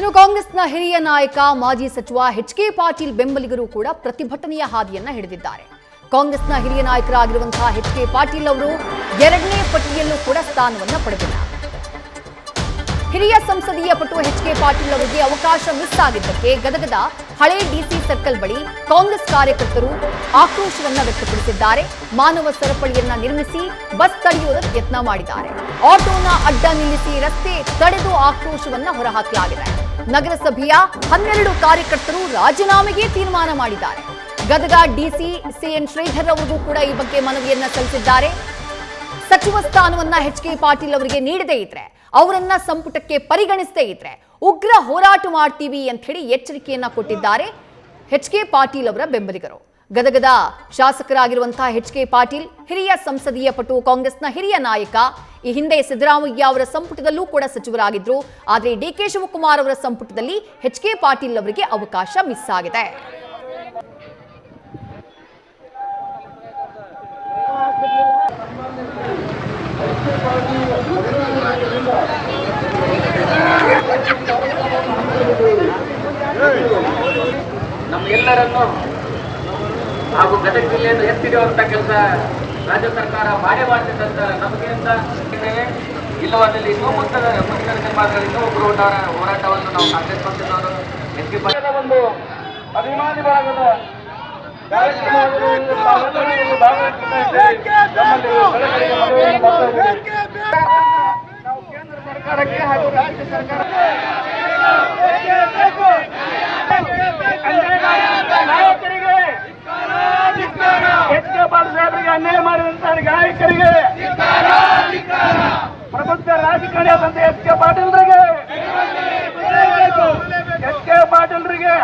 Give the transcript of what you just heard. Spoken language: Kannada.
ಇನ್ನು ಕಾಂಗ್ರೆಸ್ನ ಹಿರಿಯ ನಾಯಕ ಮಾಜಿ ಸಚಿವ ಎಚ್.ಕೆ. ಪಾಟೀಲ್ ಬೆಂಬಲಿಗರು ಕೂಡ ಪ್ರತಿಭಟನೆಯ ಹಾದಿಯನ್ನ ಹಿಡಿದಿದ್ದಾರೆ. ಕಾಂಗ್ರೆಸ್ನ ಹಿರಿಯ ನಾಯಕರಾಗಿರುವಂತಹ ಎಚ್.ಕೆ. ಪಾಟೀಲ್ ಅವರು ಎರಡನೇ ಪಟ್ಟಿಯಲ್ಲೂ ಕೂಡ ಸ್ಥಾನವನ್ನ ಪಡೆದಿಲ್ಲ. ಹಿರಿಯ ಸಂಸದೀಯ ಪಟು ಎಚ್.ಕೆ. ಪಾಟೀಲ್ ಅವರಿಗೆ ಅವಕಾಶ ಮಿಸ್ ಆಗಿದ್ದಕ್ಕೆ ಗದಗದ ಹಳೆ ಡಿಸಿ ಸರ್ಕಲ್ ಬಳಿ ಕಾಂಗ್ರೆಸ್ ಕಾರ್ಯಕರ್ತರು ಆಕ್ರೋಶವನ್ನ ವ್ಯಕ್ತಪಡಿಸಿದ್ದಾರೆ. ಮಾನವ ಸರಪಳಿಯನ್ನ ನಿರ್ಮಿಸಿ ಬಸ್ ತಡೆಯುವುದಕ್ಕೆ ಯತ್ನ ಮಾಡಿದ್ದಾರೆ. ಆಟೋನ ಅಡ್ಡ ನಿಲ್ಲಿಸಿ ರಸ್ತೆ ತಡೆದು ಆಕ್ರೋಶವನ್ನ ಹೊರಹಾಕಲಾಗಿದೆ. ನಗರಸಭೆಯ 12 ಕಾರ್ಯಕರ್ತರು ರಾಜೀನಾಮೆಗೆ ತೀರ್ಮಾನ ಮಾಡಿದ್ದಾರೆ. ಗದಗ ಡಿಸಿ ಸಿಎನ್ ಶ್ರೀಧರ್ ಅವರಿಗೂ ಕೂಡ ಈ ಬಗ್ಗೆ ಮನವಿಯನ್ನ ಸಲ್ಲಿಸಿದ್ದಾರೆ. ಸಚಿವ ಸ್ಥಾನವನ್ನ ಎಚ್.ಕೆ. ಪಾಟೀಲ್ ಅವರಿಗೆ ನೀಡದೇ ಇದ್ರೆ, ಅವರನ್ನ ಸಂಪುಟಕ್ಕೆ ಪರಿಗಣಿಸದೇ ಇದ್ರೆ ಉಗ್ರ ಹೋರಾಟ ಮಾಡ್ತೀವಿ ಅಂತ ಹೇಳಿ ಎಚ್ಚರಿಕೆಯನ್ನ ಕೊಟ್ಟಿದ್ದಾರೆ ಎಚ್.ಕೆ. ಪಾಟೀಲ್ ಅವರ ಬೆಂಬಲಿಗರು. ಗದಗದ ಶಾಸಕರಾಗಿರುವಂತಹ ಎಚ್.ಕೆ. ಪಾಟೀಲ್ ಹಿರಿಯ ಸಂಸದೀಯ ಪಟು, ಕಾಂಗ್ರೆಸ್ನ ಹಿರಿಯ ನಾಯಕ. ಈ ಹಿಂದೆ ಸಿದ್ದರಾಮಯ್ಯ ಅವರ ಸಂಪುಟದಲ್ಲೂ ಕೂಡ ಸಚಿವರಾಗಿದ್ರು. ಆದರೆ ಡಿ.ಕೆ. ಶಿವಕುಮಾರ್ ಅವರ ಸಂಪುಟದಲ್ಲಿ ಎಚ್.ಕೆ. ಪಾಟೀಲ್ ಅವರಿಗೆ ಅವಕಾಶ ಮಿಸ್ ಆಗಿದೆ. ನಮ್ಮೆಲ್ಲರನ್ನು ಹಾಗೂ ಗದಗ ಜಿಲ್ಲೆಯನ್ನು ಎತ್ತಿಡುವಂತ ಕೆಲಸ ರಾಜ್ಯ ಸರ್ಕಾರ ಮಾಡೇ ಮಾಡ್ತಿದ್ದಂತ ನಮಗೆ ಅಂತ ಇಲ್ಲವಾದಲ್ಲಿ ಇನ್ನೂ ಮುಂದಿನ ದಿನಮಾನಗಳಲ್ಲಿ ಇನ್ನೂ ಉಗ್ರ ಹೋರಾಟವನ್ನು ನಾವು ಕಾಂಗ್ರೆಸ್ ಪಕ್ಷದವರು ಎಚ್.ಕೆ. ಪಾಟೀಲ್ ಒಂದು ಅಭಿಮಾನಿ ಭಾಗದ ನಾವು ಕೇಂದ್ರ ಸರ್ಕಾರಕ್ಕೆ ಹಾಗೂ ರಾಜ್ಯ ಸರ್ಕಾರ ನಾಯಕರಿಗೆ ಎಚ್.ಕೆ. ಪಾಟೀಲ್ ಸಾಹೇಬರಿಗೆ ಅನ್ಯಾಯ ಮಾಡಿದಂತ ಗಾಯಕರಿಗೆ ಪ್ರಬುದ್ಧ ರಾಜಕಾರಣಿಯಾದಂತ ಎಚ್.ಕೆ. ಪಾಟೀಲ್ರಿಗೆ ಎಚ್.ಕೆ. ಪಾಟೀಲ್ರಿಗೆ